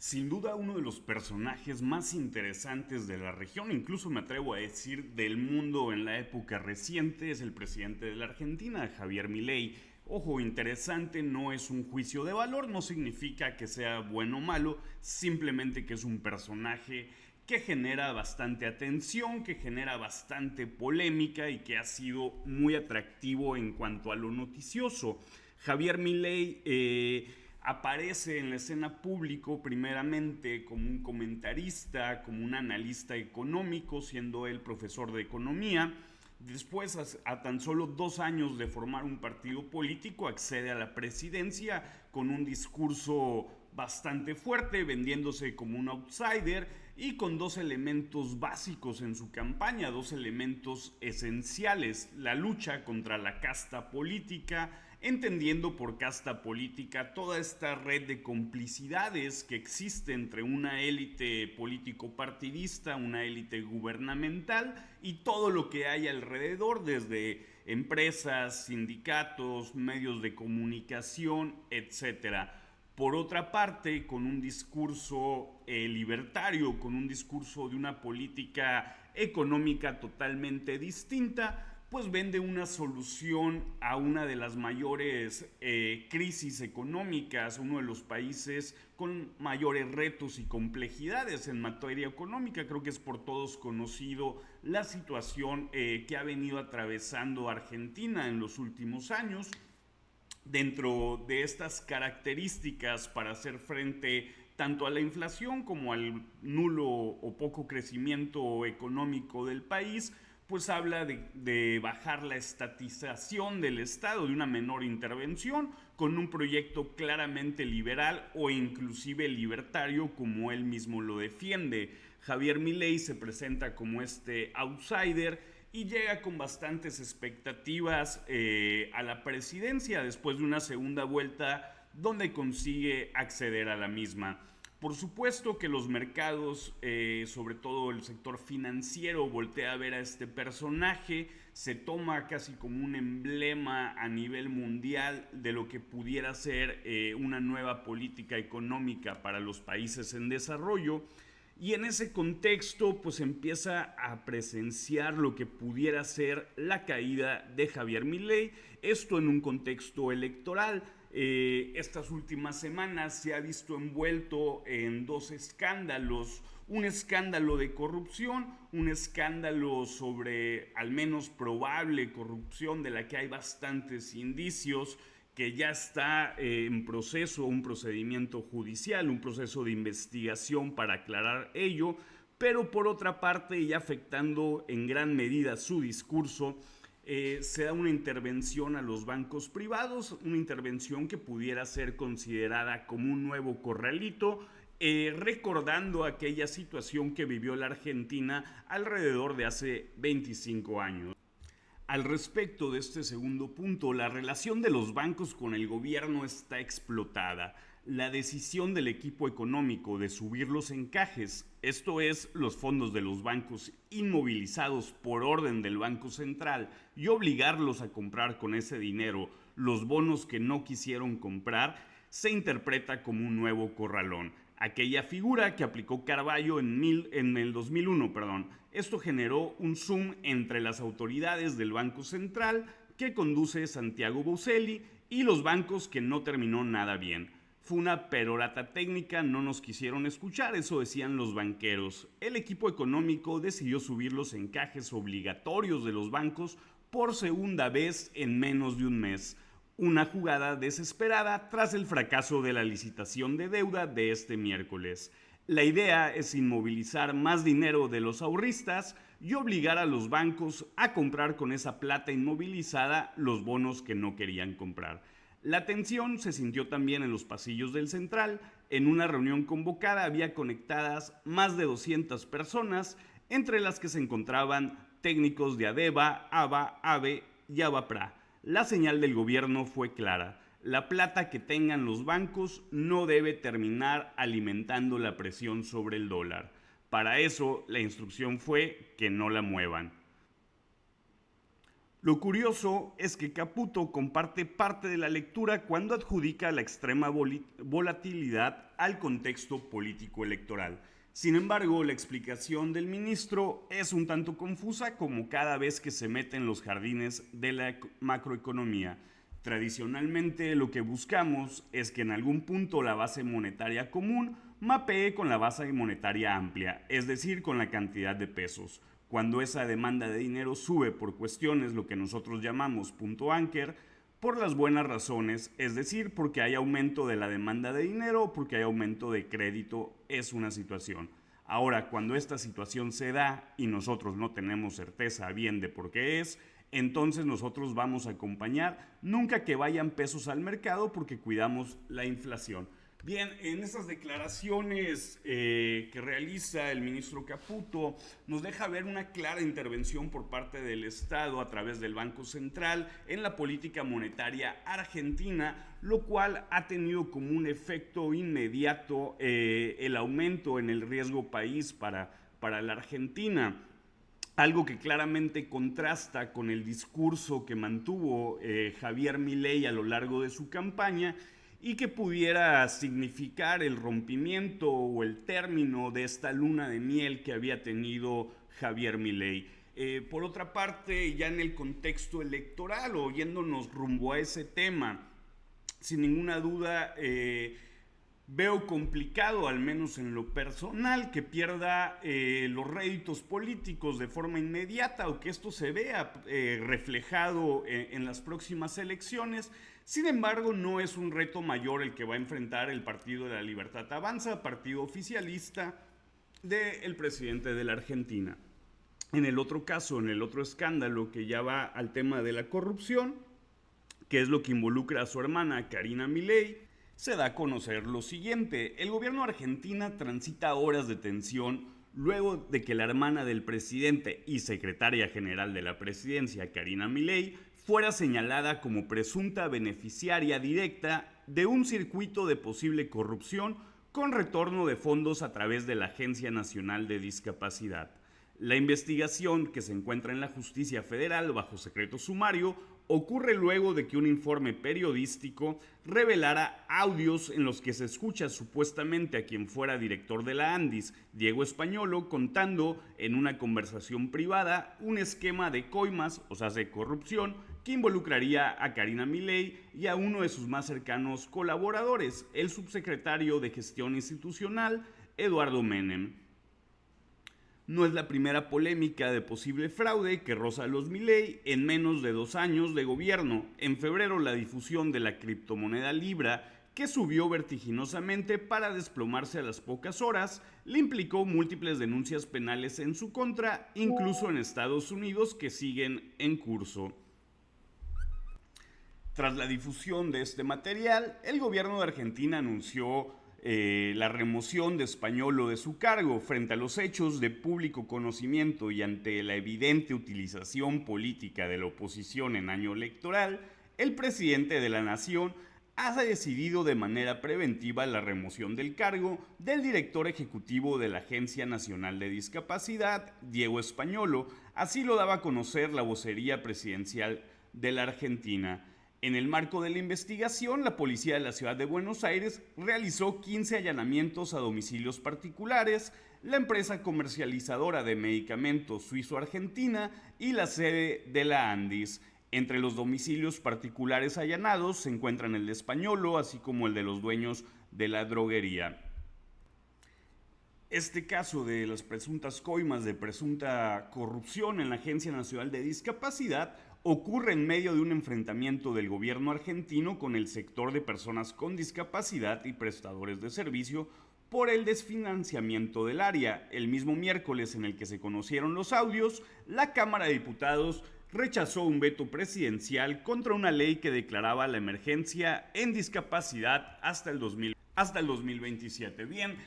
Sin duda uno de los personajes más interesantes de la región, incluso me atrevo a decir del mundo en la época reciente, es el presidente de la Argentina, Javier Milei. Ojo, interesante no es un juicio de valor, no significa que sea bueno o malo, simplemente que es un personaje que genera bastante atención, que genera bastante polémica y que ha sido muy atractivo en cuanto a lo noticioso. Javier Milei aparece en la escena pública primeramente como un comentarista, como un analista económico, siendo él profesor de economía. Después, a tan solo 2 años de formar un partido político, accede a la presidencia con un discurso bastante fuerte, vendiéndose como un outsider y con dos elementos básicos en su campaña, dos elementos esenciales: la lucha contra la casta política, entendiendo por casta política toda esta red de complicidades que existe entre una élite político-partidista, una élite gubernamental y todo lo que hay alrededor, desde empresas, sindicatos, medios de comunicación, etcétera. Por otra parte, con un discurso libertario, con un discurso de una política económica totalmente distinta, pues vende una solución a una de las mayores crisis económicas, uno de los países con mayores retos y complejidades en materia económica. Creo que es por todos conocido la situación que ha venido atravesando Argentina en los últimos años. Dentro de estas características para hacer frente tanto a la inflación como al nulo o poco crecimiento económico del país, pues habla de bajar la estatización del Estado, de una menor intervención, con un proyecto claramente liberal o inclusive libertario, como él mismo lo defiende. Javier Milei se presenta como este outsider y llega con bastantes expectativas a la presidencia después de una segunda vuelta donde consigue acceder a la misma. Por supuesto que los mercados, sobre todo el sector financiero, voltea a ver a este personaje, se toma casi como un emblema a nivel mundial de lo que pudiera ser una nueva política económica para los países en desarrollo. Y en ese contexto, pues empieza a presenciar lo que pudiera ser la caída de Javier Milei, esto en un contexto electoral. Estas últimas semanas se ha visto envuelto en dos escándalos: un escándalo de corrupción, un escándalo sobre al menos probable corrupción de la que hay bastantes indicios, que ya está en proceso un procedimiento judicial, un proceso de investigación para aclarar ello, pero por otra parte, y afectando en gran medida su discurso, se da una intervención a los bancos privados, una intervención que pudiera ser considerada como un nuevo corralito, recordando aquella situación que vivió la Argentina alrededor de hace 25 años. Al respecto de este segundo punto, la relación de los bancos con el gobierno está explotada. La decisión del equipo económico de subir los encajes, esto es, los fondos de los bancos inmovilizados por orden del Banco Central, y obligarlos a comprar con ese dinero los bonos que no quisieron comprar, se interpreta como un nuevo corralón, aquella figura que aplicó Carballo en el 2001. Esto generó un zoom entre las autoridades del Banco Central, que conduce Santiago Boselli, y los bancos, que no terminó nada bien. Fue una perorata técnica, no nos quisieron escuchar, eso decían los banqueros. El equipo económico decidió subir los encajes obligatorios de los bancos por segunda vez en menos de un mes. Una jugada desesperada tras el fracaso de la licitación de deuda de este miércoles. La idea es inmovilizar más dinero de los ahorristas y obligar a los bancos a comprar con esa plata inmovilizada los bonos que no querían comprar. La tensión se sintió también en los pasillos del Central. En una reunión convocada había conectadas más de 200 personas, entre las que se encontraban técnicos de ADEVA, ABA, AVE y ABAPRA. La señal del gobierno fue clara: la plata que tengan los bancos no debe terminar alimentando la presión sobre el dólar. Para eso, la instrucción fue que no la muevan. Lo curioso es que Caputo comparte parte de la lectura cuando adjudica la extrema volatilidad al contexto político electoral. Sin embargo, la explicación del ministro es un tanto confusa como cada vez que se mete en los jardines de la macroeconomía. Tradicionalmente lo que buscamos es que en algún punto la base monetaria común mapee con la base monetaria amplia, es decir, con la cantidad de pesos. Cuando esa demanda de dinero sube por cuestiones lo que nosotros llamamos punto Anker, por las buenas razones, es decir, porque hay aumento de la demanda de dinero o porque hay aumento de crédito, es una situación. Ahora, cuando esta situación se da y nosotros no tenemos certeza bien de por qué es, entonces nosotros vamos a acompañar nunca que vayan pesos al mercado porque cuidamos la inflación. Bien, en estas declaraciones que realiza el ministro Caputo nos deja ver una clara intervención por parte del Estado a través del Banco Central en la política monetaria argentina, lo cual ha tenido como un efecto inmediato el aumento en el riesgo país para la Argentina. Algo que claramente contrasta con el discurso que mantuvo Javier Milei a lo largo de su campaña y que pudiera significar el rompimiento o el término de esta luna de miel que había tenido Javier Milei. Por otra parte, ya en el contexto electoral o yéndonos rumbo a ese tema, sin ninguna duda veo complicado, al menos en lo personal, que pierda los réditos políticos de forma inmediata o que esto se vea reflejado en las próximas elecciones. Sin embargo, no es un reto mayor el que va a enfrentar el Partido de la Libertad Avanza, partido oficialista del presidente de la Argentina. En el otro caso, en el otro escándalo que ya va al tema de la corrupción, que es lo que involucra a su hermana Karina Milei, se da a conocer lo siguiente. El gobierno de Argentina transita horas de tensión luego de que la hermana del presidente y secretaria general de la presidencia, Karina Milei, fuera señalada como presunta beneficiaria directa de un circuito de posible corrupción con retorno de fondos a través de la Agencia Nacional de Discapacidad. La investigación, que se encuentra en la Justicia Federal bajo secreto sumario, ocurre luego de que un informe periodístico revelara audios en los que se escucha supuestamente a quien fuera director de la Andis, Diego Españolo, contando en una conversación privada un esquema de coimas, o sea, de corrupción, que involucraría a Karina Milei y a uno de sus más cercanos colaboradores, el subsecretario de Gestión Institucional, Eduardo Menem. No es la primera polémica de posible fraude que roza a los Milei en menos de 2 años de gobierno. En febrero, la difusión de la criptomoneda Libra, que subió vertiginosamente para desplomarse a las pocas horas, le implicó múltiples denuncias penales en su contra, incluso en Estados Unidos, que siguen en curso. Tras la difusión de este material, el gobierno de Argentina anunció la remoción de Españolo de su cargo. Frente a los hechos de público conocimiento y ante la evidente utilización política de la oposición en año electoral, el presidente de la nación ha decidido de manera preventiva la remoción del cargo del director ejecutivo de la Agencia Nacional de Discapacidad, Diego Españolo. Así lo daba a conocer la vocería presidencial de la Argentina. En el marco de la investigación, la policía de la ciudad de Buenos Aires realizó 15 allanamientos a domicilios particulares, la empresa comercializadora de medicamentos suizo-argentina y la sede de la Andis. Entre los domicilios particulares allanados se encuentran el de Españolo, así como el de los dueños de la droguería. Este caso de las presuntas coimas de presunta corrupción en la Agencia Nacional de Discapacidad ocurre en medio de un enfrentamiento del gobierno argentino con el sector de personas con discapacidad y prestadores de servicio por el desfinanciamiento del área. El mismo miércoles en el que se conocieron los audios, la Cámara de Diputados rechazó un veto presidencial contra una ley que declaraba la emergencia en discapacidad hasta el 2027. Bien,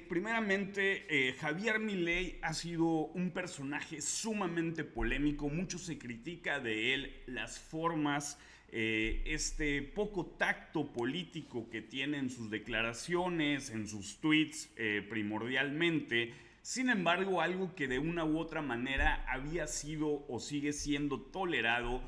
primeramente, Javier Milei ha sido un personaje sumamente polémico. Mucho se critica de él, las formas, este poco tacto político que tiene en sus declaraciones, en sus tweets primordialmente. Sin embargo, algo que de una u otra manera había sido o sigue siendo tolerado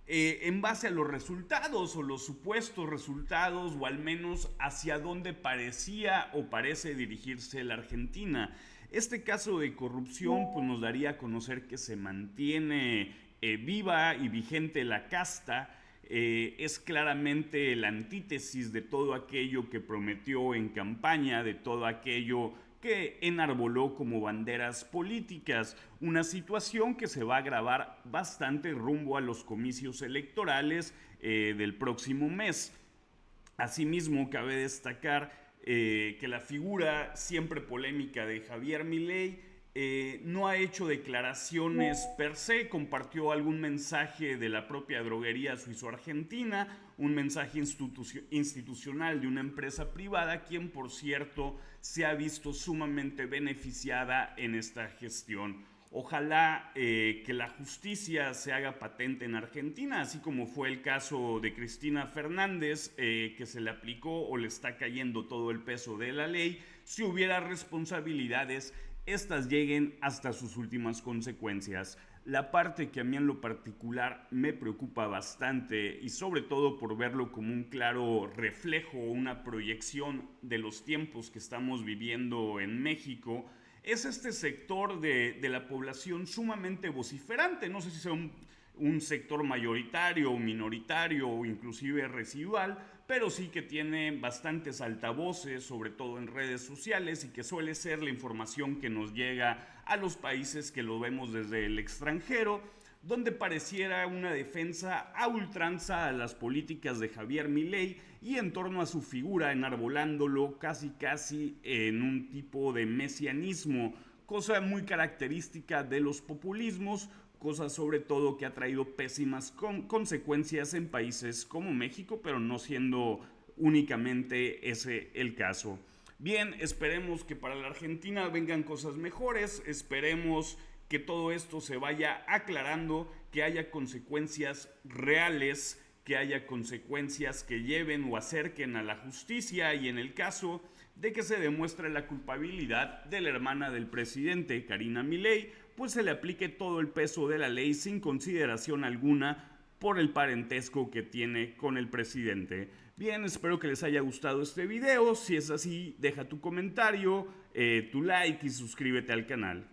en base a los resultados o los supuestos resultados, o al menos hacia dónde parecía o parece dirigirse la Argentina. Este caso de corrupción pues, nos daría a conocer que se mantiene viva y vigente la casta. Es claramente la antítesis de todo aquello que prometió en campaña, de todo aquello que enarboló como banderas políticas, una situación que se va a agravar bastante rumbo a los comicios electorales del próximo mes. Asimismo, cabe destacar que la figura siempre polémica de Javier Milei no ha hecho declaraciones per se, compartió algún mensaje de la propia droguería suizo-argentina, un mensaje institucional de una empresa privada, quien por cierto se ha visto sumamente beneficiada en esta gestión. Ojalá que la justicia se haga patente en Argentina, así como fue el caso de Cristina Fernández, que se le aplicó o le está cayendo todo el peso de la ley. Si hubiera responsabilidades, estas lleguen hasta sus últimas consecuencias. La parte que a mí en lo particular me preocupa bastante, y sobre todo por verlo como un claro reflejo o una proyección de los tiempos que estamos viviendo en México, es este sector de la población sumamente vociferante. No sé si sea un sector mayoritario o minoritario o inclusive residual, pero sí que tiene bastantes altavoces, sobre todo en redes sociales, y que suele ser la información que nos llega a los países que lo vemos desde el extranjero, donde pareciera una defensa a ultranza a las políticas de Javier Milei y en torno a su figura, enarbolándolo casi en un tipo de mesianismo, cosa muy característica de los populismos, cosa sobre todo que ha traído pésimas consecuencias en países como México, pero no siendo únicamente ese el caso. Bien, esperemos que para la Argentina vengan cosas mejores, esperemos que todo esto se vaya aclarando, que haya consecuencias reales, que haya consecuencias que lleven o acerquen a la justicia, y en el caso de que se demuestre la culpabilidad de la hermana del presidente, Karina Milei, pues se le aplique todo el peso de la ley sin consideración alguna por el parentesco que tiene con el presidente. Bien, espero que les haya gustado este video. Si es así, deja tu comentario, tu like y suscríbete al canal.